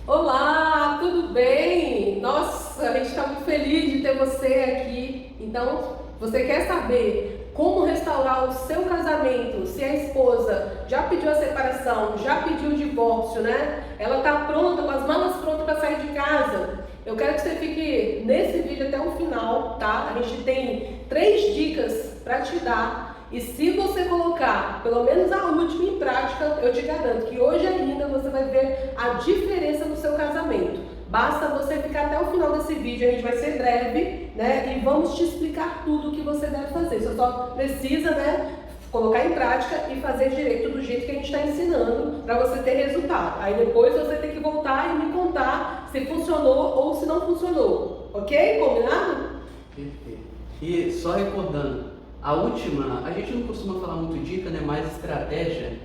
Olá, tudo bem? Nossa, a gente está muito feliz de ter você aqui. Então, você quer saber como restaurar o seu casamento? Se a esposa já pediu a separação, já pediu o divórcio, né? Ela está pronta, com as malas prontas para sair de casa. Eu quero que você fique nesse vídeo até o final, tá? A gente tem 3 dicas para te dar. E se você colocar pelo menos a última em prática, eu te garanto que hoje ainda você vai ver a diferença no seu casamento. Basta você ficar até o final desse vídeo, a gente vai ser breve, né? E vamos te explicar tudo o que você deve fazer. Você só precisa, né, colocar em prática e fazer direito do jeito que a gente está ensinando para você ter resultado. Aí depois você tem que voltar e me contar se funcionou ou se não funcionou. Ok? Combinado? Perfeito. E só recordando, a última, a gente não costuma falar muito dica, né? Mais estratégia,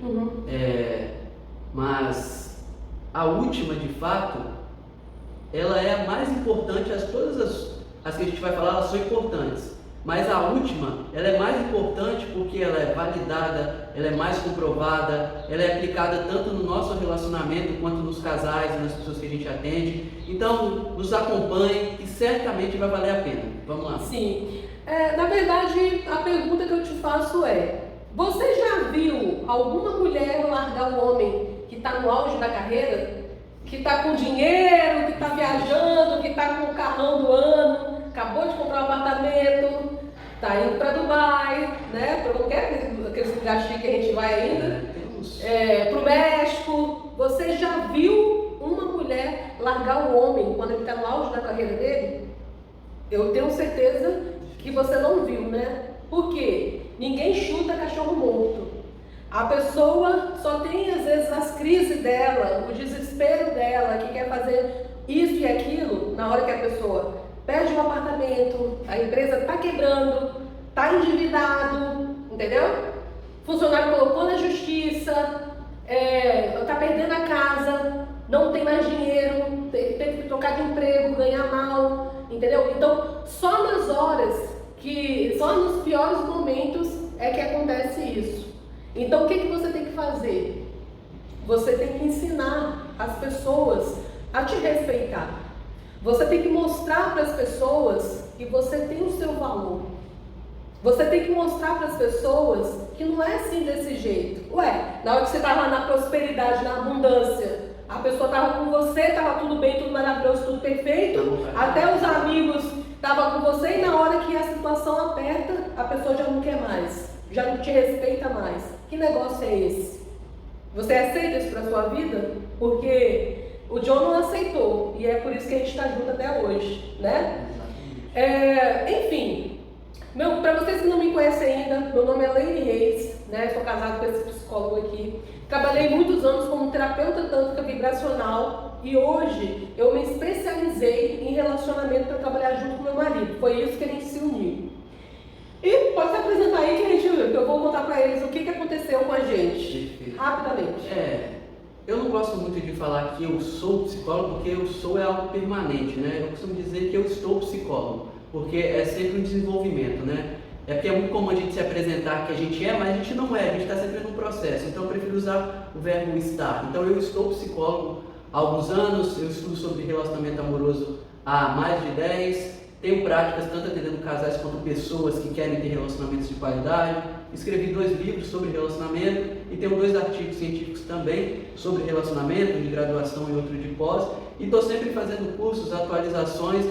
mas a última, de fato, ela é a mais importante. Todas as que a gente vai falar, elas são importantes, mas a última, ela é mais importante porque ela é validada, ela é mais comprovada, ela é aplicada tanto no nosso relacionamento quanto nos casais e nas pessoas que a gente atende. Então, nos acompanhe e certamente vai valer a pena. Vamos lá. Sim. Na verdade, a pergunta que eu te faço é: você já viu alguma mulher largar um homem que está no auge da carreira? Que está com dinheiro, que está viajando, que está com o carrão do ano, acabou de comprar um apartamento, está indo para Dubai, né? Para qualquer aqueles lugares que a gente vai ainda, para o México. Você já viu uma mulher largar o homem quando ele está no auge da carreira dele? Eu tenho certeza que você não viu, né? Por quê? Ninguém chuta cachorro morto. A pessoa só tem, às vezes, as crises dela, o desespero dela, que quer fazer isso e aquilo, na hora que a pessoa perde um apartamento, a empresa está quebrando, está endividado, entendeu? Funcionário colocou na justiça, está perdendo a casa, não tem mais dinheiro, teve que trocar de emprego, ganhar mal, entendeu? Então, só nas horas só nos piores momentos é que acontece isso. Então, o que você tem que fazer? Você tem que ensinar as pessoas a te respeitar. Você tem que mostrar para as pessoas que você tem o seu valor. Você tem que mostrar para as pessoas que não é assim desse jeito. Na hora que você estava na prosperidade, na abundância, a pessoa estava com você, estava tudo bem, tudo maravilhoso, tudo perfeito, até os amigos estavam com você, e na hora que a situação aperta, a pessoa já não quer mais, já não te respeita mais. Que negócio é esse? Você aceita isso para sua vida? Porque o John não aceitou, e é por isso que a gente está junto até hoje, né? Enfim, para vocês que não me conhecem ainda, meu nome é Laine Reis, né? Sou casada com esse psicólogo aqui. Trabalhei muitos anos como terapeuta tântrica vibracional e hoje eu me especializei em relacionamento para trabalhar junto com meu marido. Foi isso que a gente se uniu. E pode se apresentar aí que eu vou contar para eles o que aconteceu com a gente, rapidamente. Eu não gosto muito de falar que eu sou psicólogo, porque eu sou é algo permanente, né? Eu costumo dizer que eu estou psicólogo, porque é sempre um desenvolvimento, né? É porque é muito comum a gente se apresentar que a gente é, mas a gente não é, a gente está sempre num processo. Então eu prefiro usar o verbo estar. Então eu estou psicólogo há alguns anos, eu estudo sobre relacionamento amoroso há mais de 10, tenho práticas tanto atendendo casais quanto pessoas que querem ter relacionamentos de qualidade. Escrevi 2 livros sobre relacionamento e tenho 2 artigos científicos também sobre relacionamento, de graduação e outro de pós. E estou sempre fazendo cursos, atualizações.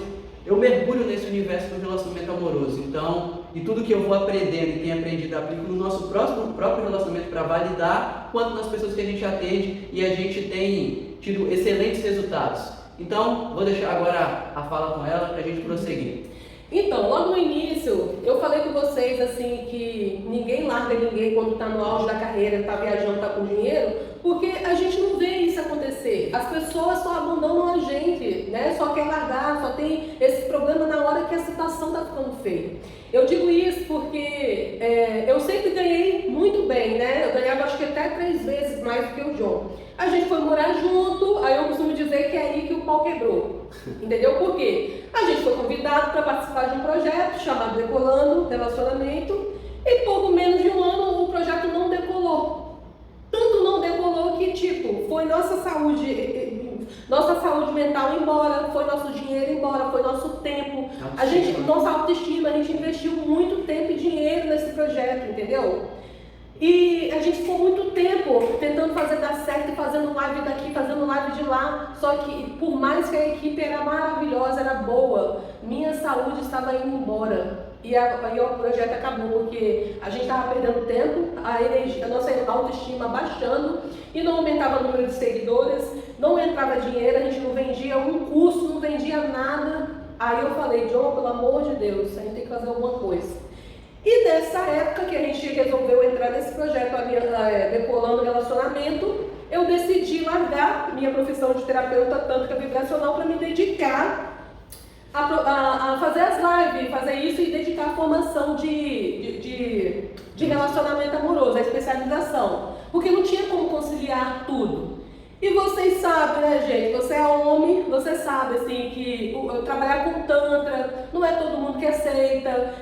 Eu mergulho nesse universo do relacionamento amoroso, então, e tudo que eu vou aprendendo e tenho aprendido, aplico no nosso próprio relacionamento para validar, quanto nas pessoas que a gente atende, e a gente tem tido excelentes resultados. Então, vou deixar agora a fala com ela para a gente prosseguir. Então, logo no início, eu falei com vocês assim que ninguém larga ninguém quando está no auge da carreira, está viajando, está com dinheiro, porque a gente não vê isso acontecer. As pessoas só abandonam a gente, né? Só quer largar, só tem esse problema na hora que a situação está ficando feia. Eu digo isso porque eu sempre ganhei muito bem, né? Eu ganhava acho que até 3 vezes mais do que o John. A gente foi morar junto, aí eu costumo dizer que é aí que o pau quebrou. Entendeu? Por quê? A gente foi convidado para participar de um projeto chamado Decolando Relacionamento e pouco menos de um ano o projeto não decolou. Tanto não decolou que, foi nossa saúde Nossa saúde mental embora, foi nosso dinheiro embora, foi nosso tempo. Nossa autoestima, a gente investiu muito tempo e dinheiro nesse projeto, entendeu? E a gente ficou muito tempo tentando fazer dar certo, fazendo live daqui, fazendo live de lá. Só que por mais que a equipe era maravilhosa, era boa, minha saúde estava indo embora. E aí o projeto acabou, porque a gente estava perdendo tempo, a energia, a nossa autoestima baixando e não aumentava o número de seguidores, não entrava dinheiro, a gente não vendia um curso, não vendia nada. Aí eu falei, John, pelo amor de Deus, a gente tem que fazer alguma coisa. E nessa época que a gente resolveu entrar nesse projeto Decolando Relacionamento, eu decidi largar minha profissão de terapeuta tântrica vibracional para me dedicar a fazer as lives, fazer isso e dedicar a formação de relacionamento amoroso, a especialização. Porque não tinha como conciliar tudo. E vocês sabem, né, gente? Você é homem, você sabe, assim, que trabalhar com Tantra não é todo mundo que aceita.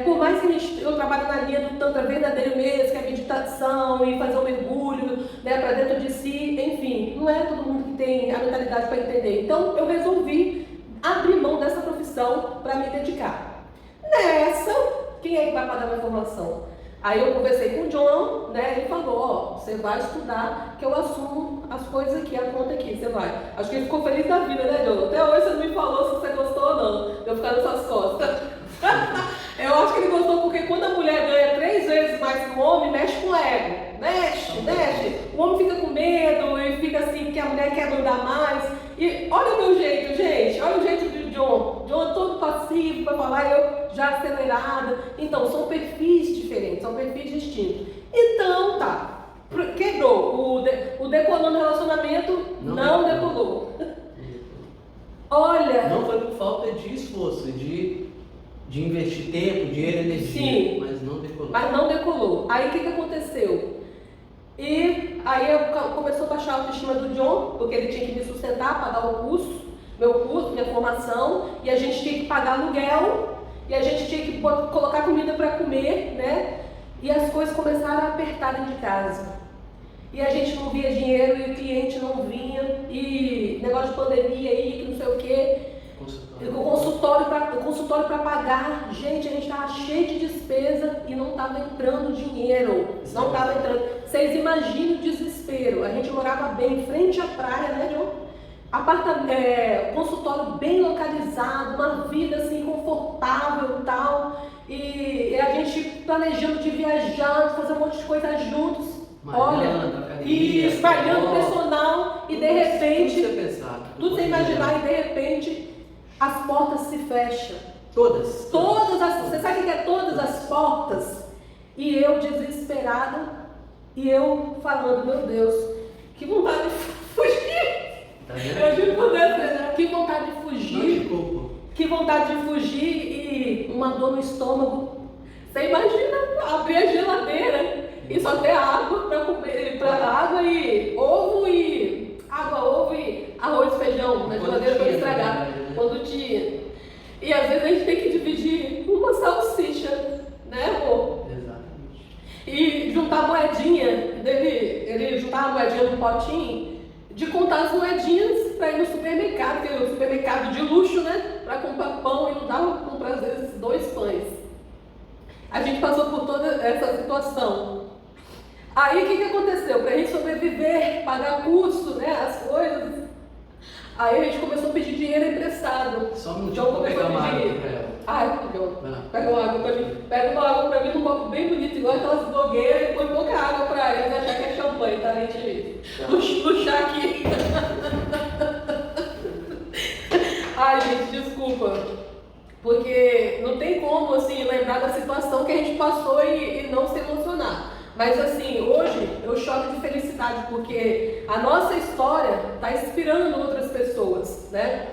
Por mais que eu trabalhe na linha do Tantra verdadeiro mesmo, que é meditação e fazer um mergulho, né, para dentro de si, enfim, não é todo mundo que tem a mentalidade para entender. Então, eu resolvi abrir mão dessa profissão para me dedicar. Nessa, quem é que vai pagar minha formação? Aí eu conversei com o John, né? Ele falou, ó, você vai estudar, que eu assumo as coisas aqui, a conta aqui, você vai. Acho que ele ficou feliz da vida, né, John? Até hoje você não me falou se você gostou ou não, de eu ficar nas suas costas. Eu acho que ele gostou porque quando a mulher ganha 3 vezes mais que o homem, mexe com o ego. Mexe. O homem fica com medo e fica assim, porque a mulher quer mandar mais. E olha o meu jeito, gente, olha o jeito do John. John é todo passivo para falar, eu já acelerada. Então, são perfis diferentes, são perfis distintos. Então, tá, quebrou. O Decolando Relacionamento não decolou. Olha... Não foi por falta de esforço, de investir tempo, dinheiro, energia, sim, mas não decolou. Aí o que aconteceu? E aí começou a baixar a autoestima do John, porque ele tinha que me sustentar, pagar o curso, minha formação, e a gente tinha que pagar aluguel, e a gente tinha que colocar comida para comer, né? E as coisas começaram a apertar dentro de casa. E a gente não via dinheiro, e o cliente não vinha, e negócio de pandemia aí, que não sei o quê. O consultório para pagar, gente, a gente estava cheio de despesa e não estava entrando dinheiro, não estava entrando. Vocês imaginam o desespero, a gente morava bem em frente à praia, né, John? Consultório bem localizado, uma vida assim confortável e tal, e a gente planejando de viajar, de fazer um monte de coisa juntos. E espalhando personal e de repente, tudo sem imaginar, e de repente as portas se fecham. Todas. Você sabe o que é todas as portas? E eu desesperada, e eu falando, meu Deus, que vontade de fugir. Tá vendo? Eu juro por Deus, que vontade de fugir. Que vontade de fugir e uma dor no estômago. Você imagina abrir a geladeira e só ter água para comer, água e ovo e arroz e feijão na geladeira para estragar. Quando tinha. E às vezes a gente tem que dividir uma salsicha, né, amor? Exatamente. E juntar a moedinha ele juntava a moedinha no potinho, de contar as moedinhas para ir no supermercado, que é o supermercado de luxo, né? Para comprar pão e não dava para comprar às vezes 2 pães. A gente passou por toda essa situação. Aí o que aconteceu? Para a gente sobreviver, pagar custo, né, as coisas, aí a gente começou a pedir dinheiro emprestado. Só um minutinho para pegar uma água para ela. Ai, pega uma água para mim. Pega uma água para mim num copo bem bonito, igual aquelas blogueiras, e põe pouca água para eles achar que é champanhe, tá? A gente puxar aqui. Ai, gente, desculpa. Porque não tem como, assim, lembrar da situação que a gente passou e não se emocionar. Mas assim, hoje eu choro de felicidade porque a nossa história está inspirando outras pessoas, né?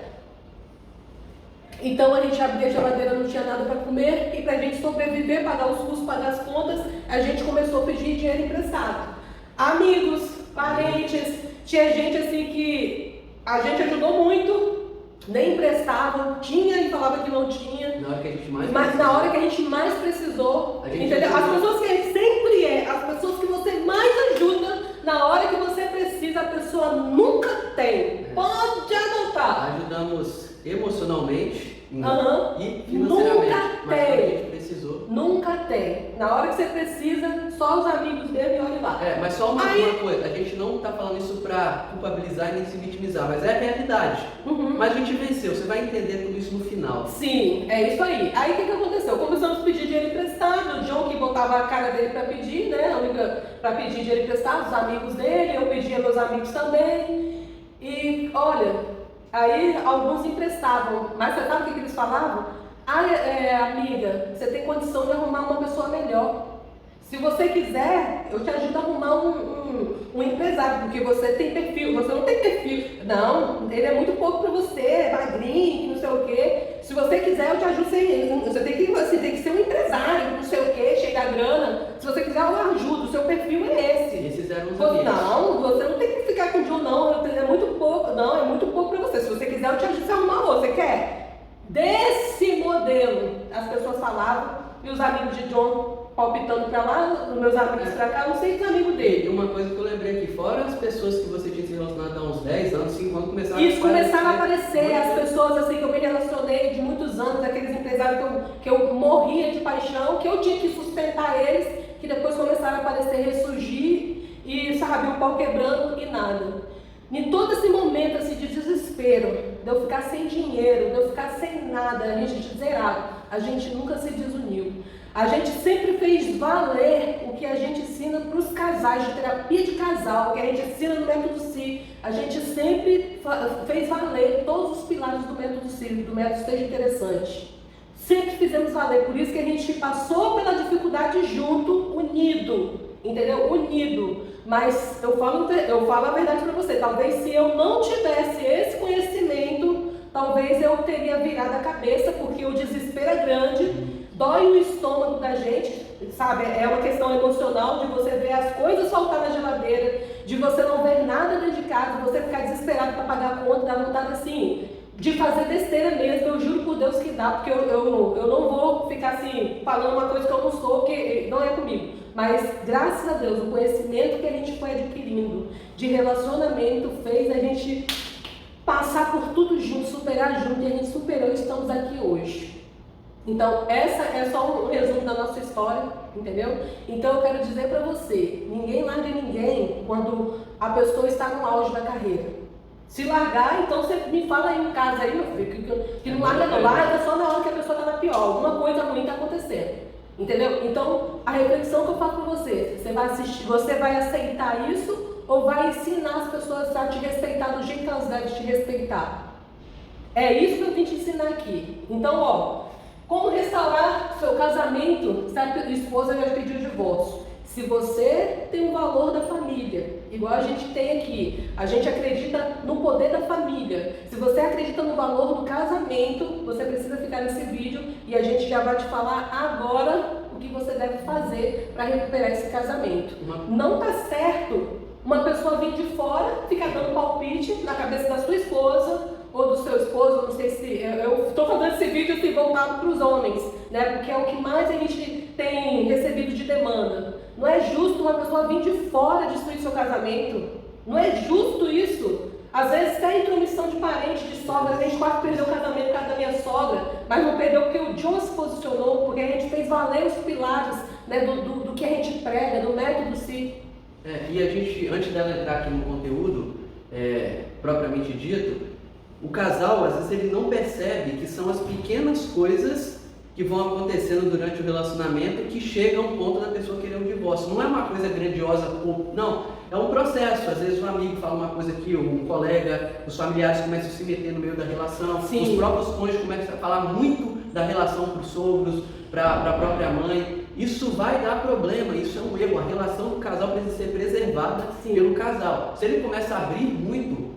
Então a gente abria a geladeira, não tinha nada para comer, e para a gente sobreviver, pagar os custos, pagar as contas, a gente começou a pedir dinheiro emprestado. Amigos, parentes, tinha gente assim que a gente ajudou muito, nem emprestava, tinha e falava que não tinha. Na hora que a gente mais mas na hora que a gente mais precisou, entendeu? As pessoas que sempre as pessoas que você mais ajuda, na hora que você precisa, a pessoa nunca tem. Pode anotar. Ajudamos emocionalmente e financeiramente. Nunca mas quando a tem. gente precisou. Nunca tem. Na hora que você precisa, só os amigos mesmo e olha lá. Mas só uma coisa, a gente não está falando isso para culpabilizar e nem se vitimizar, mas é a realidade. Mas a gente venceu, você vai entender tudo isso no final. Sim, é isso aí. Aí o que aconteceu? Começamos a pedir dinheiro emprestado, o John que botava a cara dele para pedir, né? Para pedir dinheiro emprestado, os amigos dele, eu pedia meus amigos também. E olha, aí alguns emprestavam, mas você sabe o que eles falavam? Amiga, você tem condição de arrumar uma pessoa melhor. Se você quiser, eu te ajudo a arrumar um empresário, porque você tem perfil, você não tem perfil. Não, ele é muito pouco para você, é magrinho, não sei o quê. Se você quiser, eu te ajudo. Você tem que ser um empresário, não sei o quê, cheio da grana. Se você quiser, eu ajudo. O seu perfil é esse. Esses eram os amigos. Não, você não tem que ficar com o John, não. É muito pouco. Não, é muito pouco para você. Se você quiser, eu te ajudo a arrumar outro. Você quer? Desse modelo, as pessoas falavam, e os amigos de John palpitando pra lá, os meus amigos pra cá, não sei dos amigos dele. E uma coisa que eu lembrei aqui, fora as pessoas que você tinha se relacionado há uns 10 anos, 5 anos, começaram a aparecer, as pessoas assim que eu me relacionei de muitos anos, aqueles empresários que eu morria de paixão, que eu tinha que sustentar eles, que depois começaram a aparecer, ressurgir, e sabe, o pau quebrando e nada. Em todo esse momento assim, de desespero, de eu ficar sem dinheiro, de eu ficar sem nada, a gente zerado, a gente nunca se desuniu. A gente sempre fez valer o que a gente ensina para os casais, de terapia de casal, o que a gente ensina no método CI. A gente sempre fez valer todos os pilares do método CI, do método Seja Interessante. Sempre fizemos valer, por isso que a gente passou pela dificuldade junto, unido, entendeu? Unido. Mas eu falo a verdade para você, talvez se eu não tivesse esse conhecimento, talvez eu teria virado a cabeça, porque o desespero é grande, dói o estômago da gente, sabe? É uma questão emocional de você ver as coisas faltar na geladeira, de você não ver nada dentro de casa, você ficar desesperado para pagar a conta, dá vontade assim, de fazer besteira mesmo. Eu juro por Deus que dá, porque eu não vou ficar assim, falando uma coisa que eu não sou, que não é comigo. Mas, graças a Deus, o conhecimento que a gente foi adquirindo de relacionamento fez a gente passar por tudo junto, superar junto, e a gente superou e estamos aqui hoje. Então, essa é só um resumo da nossa história, entendeu? Então, eu quero dizer para você, ninguém larga ninguém quando a pessoa está no auge da carreira. Se largar, então você me fala aí um caso aí, meu filho, que não larga não, larga só na hora que a pessoa está na pior, alguma coisa ruim está acontecendo. Entendeu? Então, a reflexão que eu faço para você, você vai assistir, você vai aceitar isso ou vai ensinar as pessoas a te respeitar do jeito que elas devem te respeitar? É isso que eu vim te ensinar aqui. Então, ó, como restaurar seu casamento se a esposa já pediu o divórcio? Se você tem o valor da família, igual a gente tem aqui, a gente acredita no poder da família. Se você acredita no valor do casamento, você precisa ficar nesse vídeo e a gente já vai te falar agora o que você deve fazer para recuperar esse casamento. Não tá certo uma pessoa vir de fora, ficar dando palpite na cabeça da sua esposa ou do seu esposo, não sei se... Eu estou fazendo esse vídeo assim, voltado para os homens, né? Porque é o que mais a gente tem recebido de demanda. Não é justo uma pessoa vir de fora destruir seu casamento. Não é justo isso. Às vezes tem intromissão de parente, de sogra. A gente quase perdeu o casamento por causa da minha sogra, mas não perdeu porque o John se posicionou, porque a gente fez valer os pilares, né, do que a gente prega, do método CI. E a gente, antes dela entrar aqui no conteúdo propriamente dito, o casal, às vezes, ele não percebe que são as pequenas coisas que vão acontecendo durante o relacionamento que chega a um ponto da pessoa querer um divórcio. Não é uma coisa grandiosa, não, é um processo. Às vezes um amigo fala uma coisa aqui, um colega, os familiares começam a se meter no meio da relação, Sim. Os próprios cônjuges começam a falar muito da relação para os sogros, para a própria mãe. Isso vai dar problema, isso é um erro. A relação do casal precisa ser preservada pelo casal. Se ele começa a abrir muito,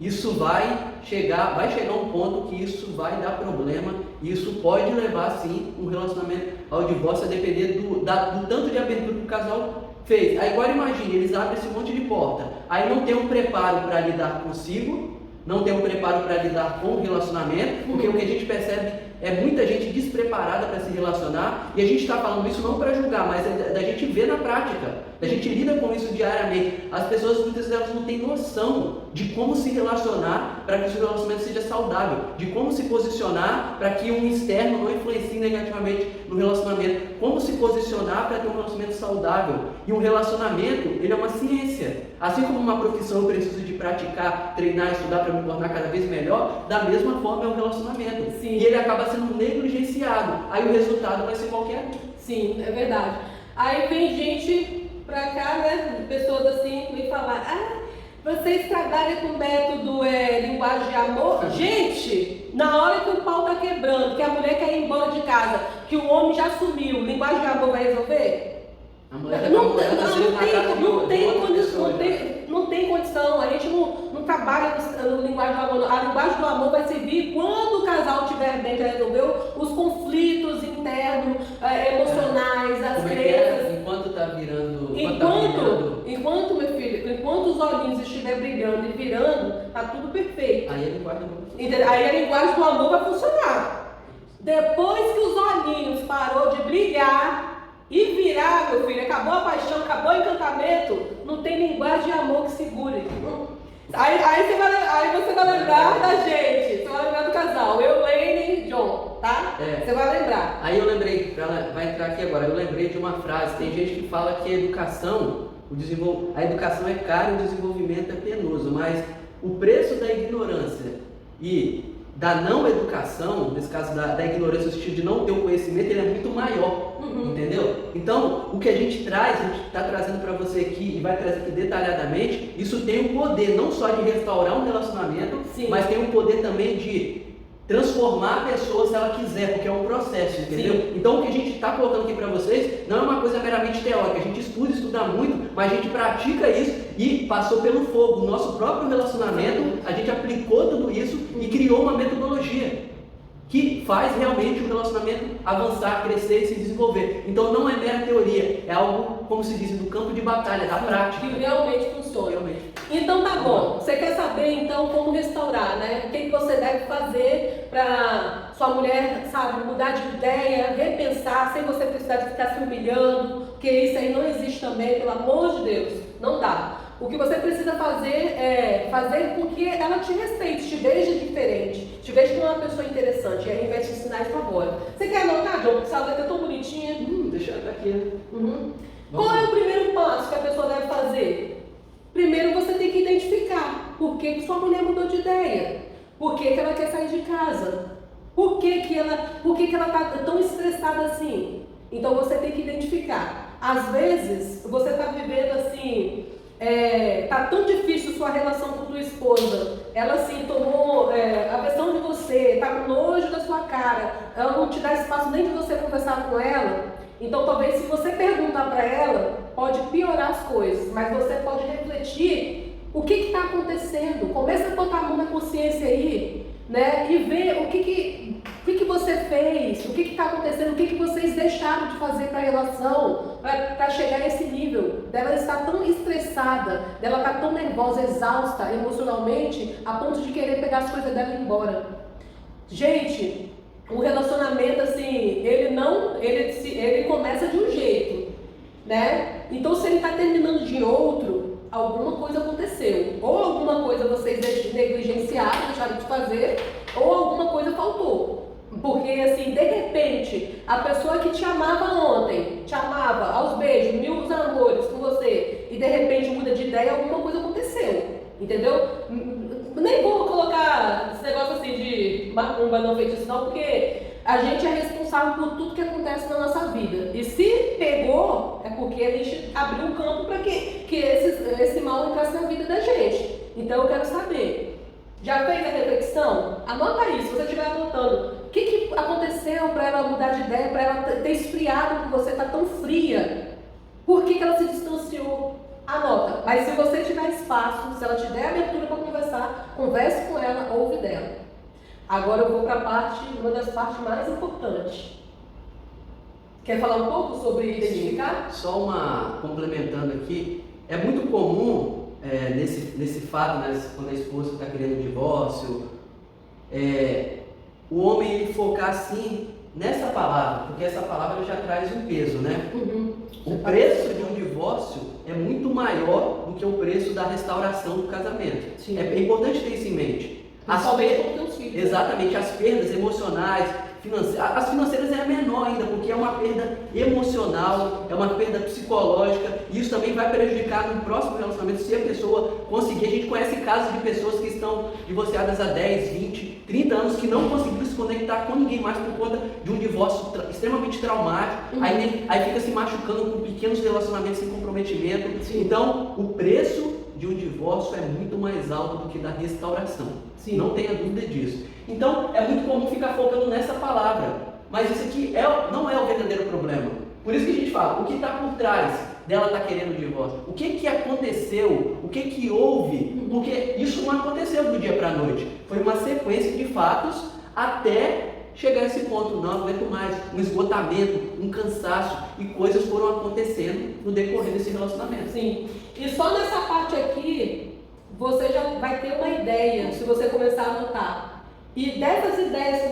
isso vai chegar a um ponto que isso vai dar problema, e isso pode levar sim um relacionamento ao divórcio, a depender do tanto de abertura que o casal fez. Aí agora imagine, eles abrem esse monte de porta, aí não tem um preparo para lidar consigo, não tem um preparo para lidar com o relacionamento, porque o que a gente percebe é muita gente despreparada para se relacionar, e a gente está falando isso não para julgar, mas da gente ver na prática, da gente lida com isso diariamente. As pessoas muitas vezes não têm noção de como se relacionar para que o seu relacionamento seja saudável, de como se posicionar para que um externo não influencie negativamente no relacionamento, como se posicionar para ter um relacionamento saudável. E um relacionamento, ele é uma ciência. Assim como uma profissão eu preciso de praticar, treinar, estudar para me tornar cada vez melhor, da mesma forma é um relacionamento. Sim. E ele acaba sendo negligenciado. Aí o resultado vai ser qualquer um. Sim, é verdade. Aí vem gente pra cá, né? Pessoas assim, vem falar: ah, vocês trabalham com método linguagem de amor? Gente, na hora que o pau tá quebrando, que a mulher quer ir embora de casa, que o homem já sumiu, linguagem de amor vai resolver? A mulher Não tem condição. A gente não trabalha no linguagem do amor. A linguagem do amor vai servir quando o casal estiver bem, já resolveu os conflitos internos, emocionais, as crenças. Enquanto está virando. Enquanto, meu filho, enquanto os olhinhos estiver brilhando e virando, tá tudo perfeito. Aí a linguagem do amor. Aí a linguagem do amor vai funcionar. Depois que os olhinhos parou de brilhar e virar, meu filho, acabou a paixão, acabou o encantamento, não tem linguagem de amor que segure. Aí você vai lembrar da gente, você vai lembrar do casal, eu, Lane e John, tá? Você vai lembrar. Aí eu lembrei, vai entrar aqui agora, eu lembrei de uma frase, tem gente que fala que a educação é cara e o desenvolvimento é penoso, mas o preço da ignorância e da não educação, nesse caso da ignorância, no sentido de não ter o conhecimento, ele é muito maior, entendeu? Então, o que a gente está trazendo para você aqui e vai trazer aqui detalhadamente, isso tem um poder não só de restaurar um relacionamento, Sim. mas tem um poder também de transformar a pessoa se ela quiser, porque é um processo, entendeu? Sim. Então o que a gente está colocando aqui para vocês não é uma coisa meramente teórica, a gente estuda muito, mas a gente pratica isso e passou pelo fogo. O nosso próprio relacionamento, a gente aplicou tudo isso e criou uma metodologia que faz realmente o relacionamento avançar, crescer e se desenvolver. Então não é mera teoria, é algo, como se diz, do campo de batalha, da prática. Que realmente funciona. Então tá bom, você quer saber então como restaurar, né? O que você deve fazer para sua mulher, sabe, mudar de ideia, repensar, sem você precisar de ficar se humilhando, porque isso aí não existe também, pelo amor de Deus, não dá. O que você precisa fazer é fazer com que ela te respeite, te veja diferente, te veja como uma pessoa interessante, e ao invés de ensinar isso agora. Você quer anotar, John? Porque essa letra é tão bonitinha. Deixa eu aqui. Qual é o primeiro passo que a pessoa deve fazer? Primeiro você tem que identificar por que sua mulher mudou de ideia, por que ela quer sair de casa, por que ela está tão estressada assim. Então você tem que identificar. Às vezes você está vivendo assim, tá tão difícil sua relação com tua esposa, ela assim tomou aversão de você, tá com nojo da sua cara, ela não te dá espaço nem de você conversar com ela. Então talvez se você perguntar para ela, pode piorar as coisas, mas você pode refletir o que está acontecendo. Começa a botar a mão na consciência aí, né? E ver o que você fez, o que está acontecendo, o que vocês deixaram de fazer para a relação, para chegar a esse nível, dela estar tão estressada, dela estar tão nervosa, exausta emocionalmente, a ponto de querer pegar as coisas dela e ir embora. Gente, o relacionamento assim, ele começa de um jeito, né? Então se ele está terminando de outro, alguma coisa aconteceu, ou alguma coisa vocês negligenciaram, deixaram de fazer, ou alguma coisa faltou. Porque assim, de repente, a pessoa que te amava ontem, te amava aos beijos, mil amores com você, e de repente muda de ideia, alguma coisa aconteceu, entendeu? Nem vou colocar esse negócio assim de macumba não feitiço não, porque a gente é responsável por tudo que acontece na nossa vida. E se pegou, é porque a gente abriu um campo para que esse mal entrasse na vida da gente. Então eu quero saber, já fez a reflexão? Anota aí, se você estiver anotando. O que aconteceu para ela mudar de ideia, para ela ter esfriado com você, tá tão fria? Por que ela se distanciou? Anota. Mas se você tiver espaço, se ela te der abertura para conversar, converse com ela, ouve dela. Agora eu vou para uma das partes mais importantes. Quer falar um pouco sobre identificar? Só complementando aqui, é muito comum nesse fato, né, quando a esposa está querendo um divórcio, o homem ele focar assim nessa palavra, porque essa palavra já traz um peso, né? O preço de um divórcio é muito maior do que o preço da restauração do casamento. Sim. É importante ter isso em mente. Exatamente, as perdas emocionais, as financeiras é a menor ainda, porque é uma perda emocional, é uma perda psicológica, e isso também vai prejudicar no próximo relacionamento se a pessoa conseguir. A gente conhece casos de pessoas que estão divorciadas há 10, 20, 30 anos que não conseguiram se conectar com ninguém mais por conta de um divórcio extremamente traumático, aí fica se machucando com pequenos relacionamentos sem comprometimento. Sim. Então, o preço de um divórcio é muito mais alto do que da restauração. Sim. Não tenha dúvida disso. Então, é muito comum ficar focando nessa palavra, mas isso aqui não é o verdadeiro problema. Por isso que a gente fala, o que está por trás dela estar querendo o divórcio? O que aconteceu? O que houve? Porque isso não aconteceu do dia para a noite. Foi uma sequência de fatos até chegar a esse ponto. Não aguento mais. Um esgotamento, um cansaço, e coisas foram acontecendo no decorrer desse relacionamento. Sim. E só nessa parte aqui, você já vai ter uma ideia, se você começar a anotar. E dessas ideias,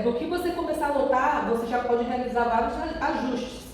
do que você começar a anotar, você já pode realizar vários ajustes.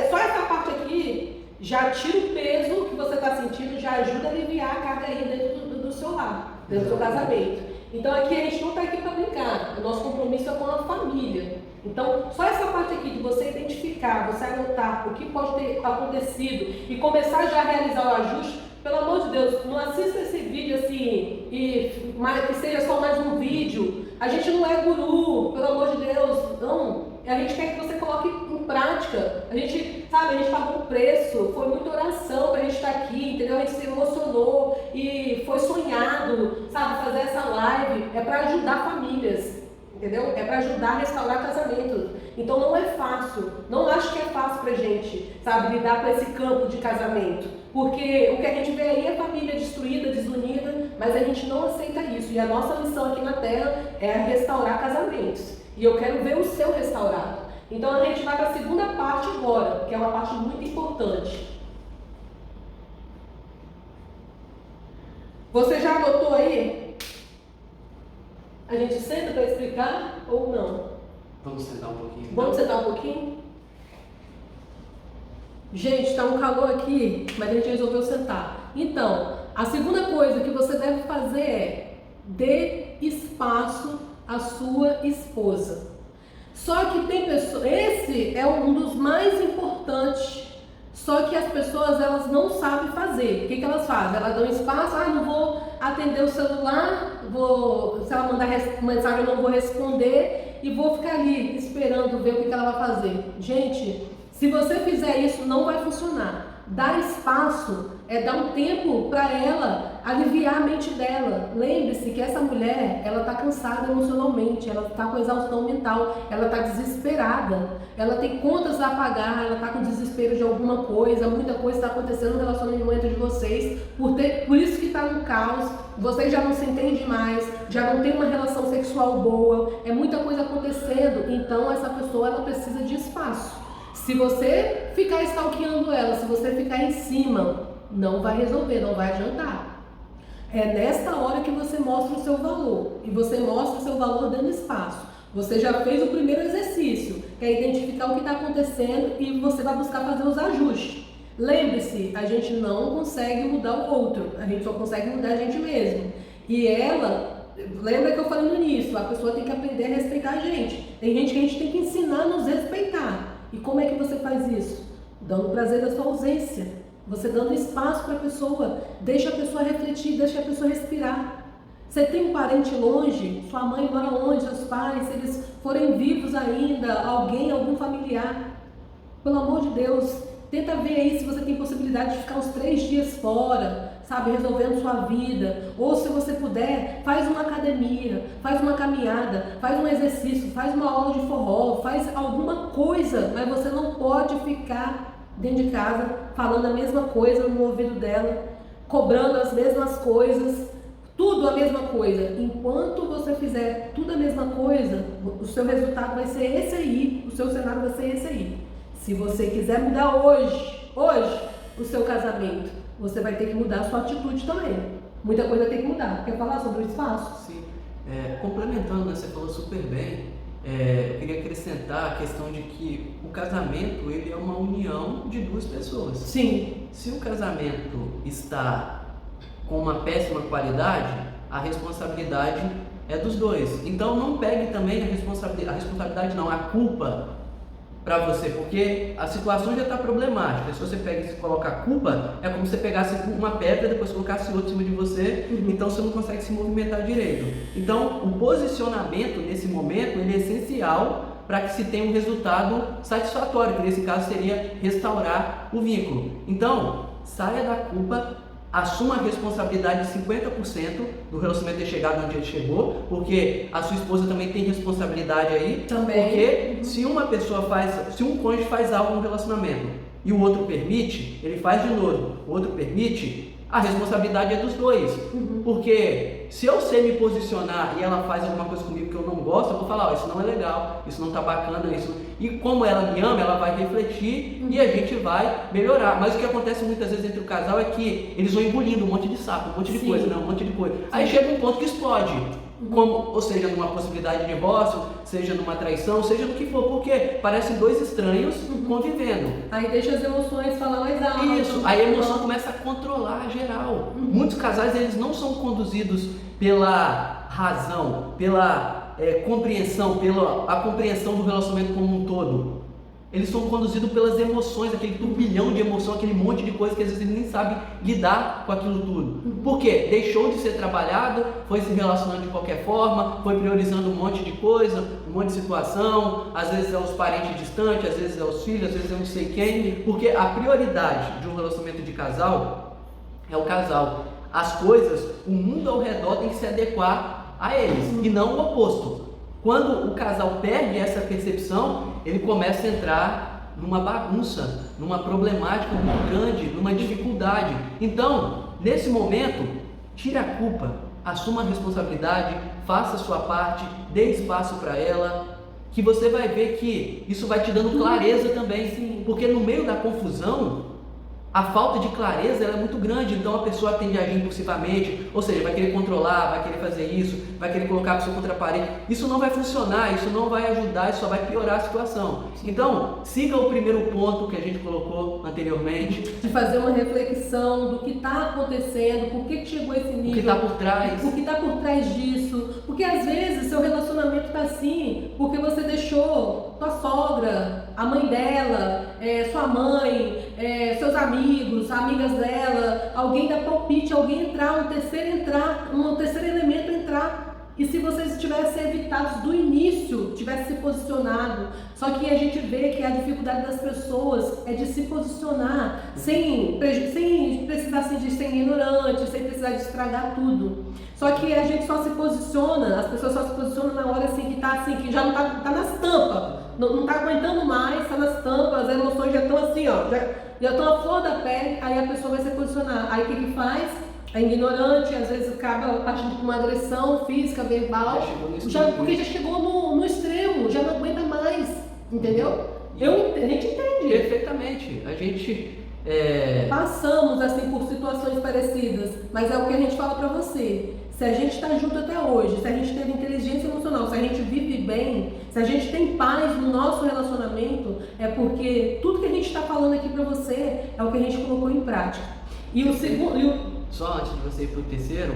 Só essa parte aqui já tira o peso que você está sentindo, já ajuda a aliviar a carga aí dentro do seu lar, dentro do seu casamento. Então aqui a gente não está aqui para brincar, o nosso compromisso é com a família. Então, só essa parte aqui de você identificar, você anotar o que pode ter acontecido e começar já a realizar o ajuste, pelo amor de Deus, não assista esse vídeo assim, que seja só mais um vídeo. A gente não é guru, pelo amor de Deus, não. A gente quer que você coloque em prática. A gente pagou um preço, foi muita oração para a gente estar aqui, entendeu? A gente se emocionou e foi sonhado, fazer essa live. É para ajudar famílias, entendeu? É para ajudar a restaurar casamento. Então não é fácil, não acho que é fácil pra gente, lidar com esse campo de casamento. Porque o que a gente vê aí é família destruída, desunida, mas a gente não aceita isso. E a nossa missão aqui na Terra é restaurar casamentos. E eu quero ver o seu restaurado. Então a gente vai para a segunda parte agora, que é uma parte muito importante. Você já anotou aí? A gente senta para explicar ou não? Vamos sentar um pouquinho. Vamos sentar um pouquinho? Gente, está um calor aqui, mas a gente resolveu sentar. Então, a segunda coisa que você deve fazer é dê espaço à sua esposa. Só que tem pessoas, esse é um dos mais importantes, só que as pessoas elas não sabem fazer. O que elas fazem? Elas dão espaço, não vou atender o celular, se ela mandar mensagem eu não vou responder e vou ficar ali esperando ver o que ela vai fazer. Gente, se você fizer isso não vai funcionar. Dar espaço é dar um tempo para ela aliviar a mente dela. Lembre-se que essa mulher, ela está cansada emocionalmente, ela está com exaustão mental, ela está desesperada, ela tem contas a pagar, ela está com desespero de alguma coisa, muita coisa está acontecendo no relacionamento de vocês, por isso que está no caos, vocês já não se entendem mais, já não tem uma relação sexual boa, é muita coisa acontecendo, então essa pessoa ela precisa de espaço. Se você ficar stalkeando ela, se você ficar em cima, não vai resolver, não vai adiantar. É nesta hora que você mostra o seu valor. E você mostra o seu valor dando espaço. Você já fez o primeiro exercício, que é identificar o que está acontecendo e você vai buscar fazer os ajustes. Lembre-se, a gente não consegue mudar o outro, a gente só consegue mudar a gente mesmo. E ela, lembra que eu falei no início, a pessoa tem que aprender a respeitar a gente. Tem gente que a gente tem que ensinar a nos respeitar. E como é que você faz isso? Dando o prazer da sua ausência. Você dando espaço para a pessoa. Deixa a pessoa refletir, deixa a pessoa respirar. Você tem um parente longe, sua mãe mora longe, seus pais, se eles forem vivos ainda, algum familiar. Pelo amor de Deus, tenta ver aí se você tem possibilidade de ficar uns 3 dias fora, resolvendo sua vida. Ou se você puder, faz uma academia, faz uma caminhada, faz um exercício, faz uma aula de forró, faz alguma coisa, mas você não pode ficar dentro de casa falando a mesma coisa no ouvido dela, cobrando as mesmas coisas, tudo a mesma coisa. Enquanto você fizer tudo a mesma coisa, o seu resultado vai ser esse aí, o seu cenário vai ser esse aí. Se você quiser mudar hoje o seu casamento, você vai ter que mudar a sua atitude também. Muita coisa tem que mudar. Quer falar sobre o espaço? Sim. Complementando, né, você falou super bem. Eu queria acrescentar a questão de que o casamento ele é uma união de duas pessoas. Sim. Se o casamento está com uma péssima qualidade, a responsabilidade é dos dois. Então não pegue também a responsabilidade não, a culpa para você, porque a situação já está problemática. Se você pega e se coloca a culpa, é como se você pegasse uma pedra e depois colocasse outra em cima de você, então você não consegue se movimentar direito. Então o posicionamento nesse momento ele é essencial para que se tenha um resultado satisfatório, que nesse caso seria restaurar o vínculo. Então, saia da culpa, assuma a responsabilidade de 50% do relacionamento ter chegado onde ele chegou, porque a sua esposa também tem responsabilidade aí, também. Porque se um cônjuge faz algo no relacionamento e o outro permite, ele faz de novo, o outro permite, a responsabilidade é dos dois. Porque se eu sei me posicionar e ela faz alguma coisa comigo que eu não gosto, eu vou falar, isso não é legal, isso não tá bacana, isso. E como ela me ama, ela vai refletir e a gente vai melhorar. Mas o que acontece muitas vezes entre o casal é que eles vão engolindo um monte de sapo, um monte de coisa, né? Um monte de coisa. Aí chega um ponto que explode. Ou seja, numa possibilidade de divórcio, seja numa traição, seja no que for, porque parecem dois estranhos convivendo. Aí deixa as emoções falar mais alto. Isso, aí a emoção começa a controlar geral. Muitos casais eles não são conduzidos pela razão, pela compreensão, pela a compreensão do relacionamento como um todo. Eles são conduzidos pelas emoções, aquele turbilhão de emoção, aquele monte de coisa que às vezes ele nem sabe lidar com aquilo tudo. Por quê? Deixou de ser trabalhado, foi se relacionando de qualquer forma, foi priorizando um monte de coisa, um monte de situação, às vezes é os parentes distantes, às vezes é os filhos, às vezes é não sei quem, porque a prioridade de um relacionamento de casal é o casal. As coisas, o mundo ao redor tem que se adequar a eles, e não o oposto. Quando o casal perde essa percepção, ele começa a entrar numa bagunça, numa problemática muito grande, numa dificuldade. Então, nesse momento, tire a culpa, assuma a responsabilidade, faça a sua parte, dê espaço para ela, que você vai ver que isso vai te dando clareza também. Sim. Porque no meio da confusão, a falta de clareza ela é muito grande, então a pessoa tende a agir impulsivamente, ou seja, vai querer controlar, vai querer fazer isso, vai querer colocar a pessoa contra a parede. Isso não vai funcionar, isso não vai ajudar, isso só vai piorar a situação. Então, siga o primeiro ponto que a gente colocou anteriormente. De fazer uma reflexão do que está acontecendo, por que chegou esse nível. O que está por trás. O que está por trás disso. Porque às vezes seu relacionamento está assim, porque você deixou sua sogra, a mãe dela, sua mãe, seus amigos, amigas dela, alguém dar palpite, alguém entrar, um terceiro elemento entrar. E se vocês tivessem evitado do início, tivessem se posicionado. Só que a gente vê que a dificuldade das pessoas é de se posicionar sem precisar de ser ignorante, sem precisar de estragar tudo. Só que a gente só se posiciona, as pessoas só se posicionam na hora assim que tá assim, que já não tá nas tampas, não tá aguentando mais, tá nas tampas, as emoções já estão assim, ó, já estão à flor da pele, aí a pessoa vai se posicionar. Aí o que faz? É ignorante, às vezes acaba partindo com uma agressão física, verbal, porque já chegou no extremo, já não aguenta mais, entendeu? A gente entende. Perfeitamente. A gente passamos assim por situações parecidas, mas é o que a gente fala pra você. Se a gente está junto até hoje, se a gente teve inteligência emocional, se a gente vive bem, se a gente tem paz no nosso relacionamento, é porque tudo que a gente está falando aqui pra você é o que a gente colocou em prática. E o segundo... Só antes de você ir para o terceiro,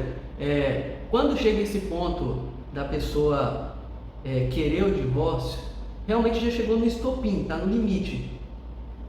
quando chega esse ponto da pessoa querer o divórcio, realmente já chegou no estopim, está no limite.